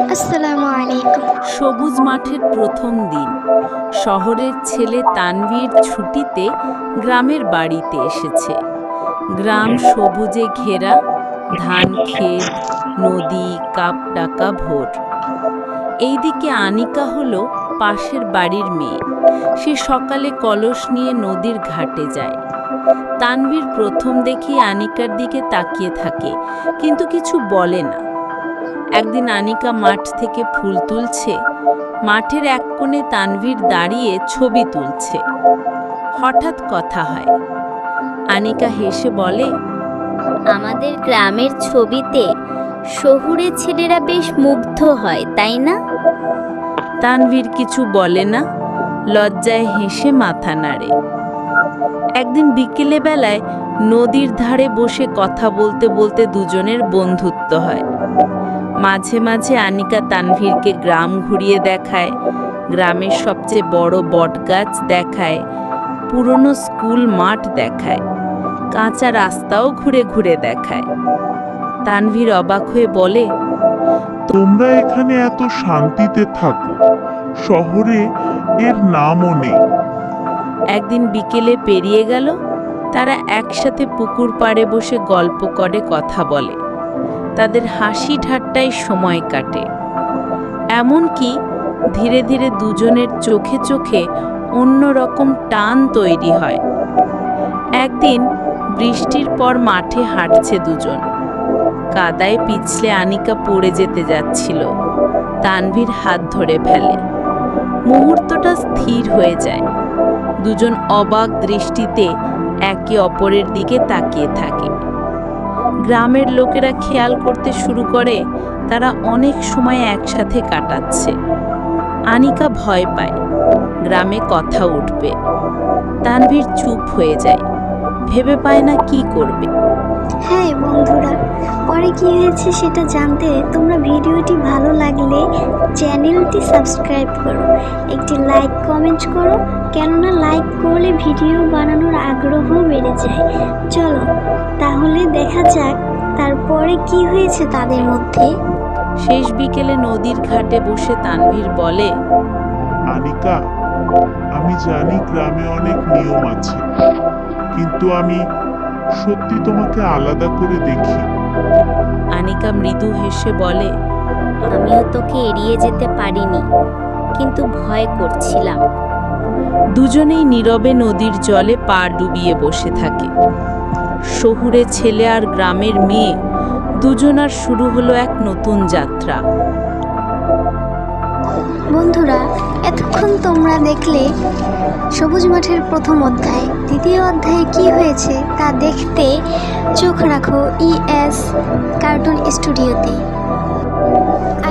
আসসালামু আলাইকুম। সবুজ মাঠের প্রথম দিন। শহরের ছেলে তানভীর ছুটিতে গ্রামের বাড়িতে এসেছে। গ্রাম সবুজে ঘেরা, ধান ক্ষেত, নদী, কাপ ডাকা ভোর। এইদিকে আনিকা হলো পাশের বাড়ির মেয়ে। সে সকালে কলস নিয়ে নদীর ঘাটে যায়। তানভীর প্রথম দেখেই আনিকার দিকে তাকিয়ে থাকে, কিন্তু কিছু বলে না। একদিন আনিকা মাঠ থেকে ফুল তুলছে। মাঠের এক কোণে তানভীর দাঁড়িয়ে ছবি তুলছে। হঠাৎ কথা হয়। আনিকা হেসে বলে, আমাদের গ্রামের ছবিতে শহুরে ছেলেরা বেশ মুগ্ধ হয়, তাই না? তানভীর কিছু বলে না, লজ্জায় হেসে মাথা নাড়ে। একদিন বিকেলে বেলায় নদীর ধারে বসে কথা বলতে বলতে দুজনের বন্ধুত্ব হয়। মাঝে মাঝে আনিকা তানভীরকে গ্রাম ঘুরিয়ে দেখায়, গ্রামের সবচেয়ে বড় বটগাছ দেখায়, পুরনো স্কুল মাঠ দেখায়, কাঁচা রাস্তাও ঘুরে ঘুরে দেখায়। তানভীর অবাক হয়ে বলে, তোমরা এখানে এত শান্তিতে থাকো, শহরে এর নামও নেই। একদিন বিকেলে পেরিয়ে গেল। তারা একসাথে পুকুর পাড়ে বসে গল্প করে, কথা বলে। তাদের হাসি ঠাট্টায় সময় কাটে। এমনকি ধীরে ধীরে দুজনের চোখে চোখে অন্যরকম টান তৈরি হয়। একদিন বৃষ্টির পর মাঠে হাঁটছে দুজন। কাদায় পিছলে আনিকা পড়ে যেতে যাচ্ছিল। তানভীর হাত ধরে ফেলে। মুহূর্তটা স্থির হয়ে যায়। দুজন অবাক দৃষ্টিতে একে অপরের দিকে তাকিয়ে থাকে। গ্রামের লোকেরা খেয়াল করতে শুরু করে তারা অনেক সময় একসাথে কাটাচ্ছে। আনিকা ভয় পায়, গ্রামে কথা উঠবে। তানভীর চুপ হয়ে যায়, ভেবে পায় না কি করবে। হ্যাঁ বন্ধুরা, পরে কি হয়েছে সেটা জানতে তোমরা ভিডিওটি ভালো লাগলে চ্যানেলটি সাবস্ক্রাইব করো, একটি লাইক কমেন্ট করো, কেননা লাইক করলে ভিডিও বানানোর আগ্রহ বেড়ে যায়। চলো তাহলে দেখা যাক তারপরে কি হয়েছে তাদের মধ্যে। শেষ বিকেলে নদীর ঘাটে বসে তানভীর বলে, আনিকা, আমি জানি গ্রামে অনেক নিয়ম আছে, কিন্তু আমি সত্যি তোমাকে আলাদা করে দেখি। আনিকা মৃদু হেসে বলে, আমিও তোকে এড়িয়ে যেতে পারিনি, কিন্তু ভয় করছিলাম। দুজনেই নীরবে নদীর জলে পা ডুবিয়ে বসে থাকে। শহুরে ছেলে আর গ্রামের মেয়ে, দুজনার শুরু হলো এক নতুন যাত্রা। বন্ধুরা, এতক্ষণ তোমরা দেখলে সবুজ মাঠের প্রথম অধ্যায়। দ্বিতীয় অধ্যায়ে কি হয়েছে তা দেখতে চোখ রাখো ES কার্টুন স্টুডিওতে।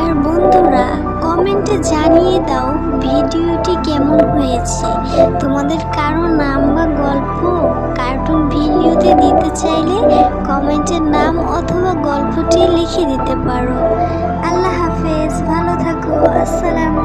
আর বন্ধুরা, কমেন্টে জানিয়ে দাও ভিডিওটি কেমন হয়েছে। তোমাদের কারো নাম বা গল্প কার্টুন ভিডিওতে দিতে চাইলে কমেন্টের নাম অথবা গল্পটি লিখে দিতে পারো। আল্লাহ হাফেজ, ভালো থাকো। আসসালামু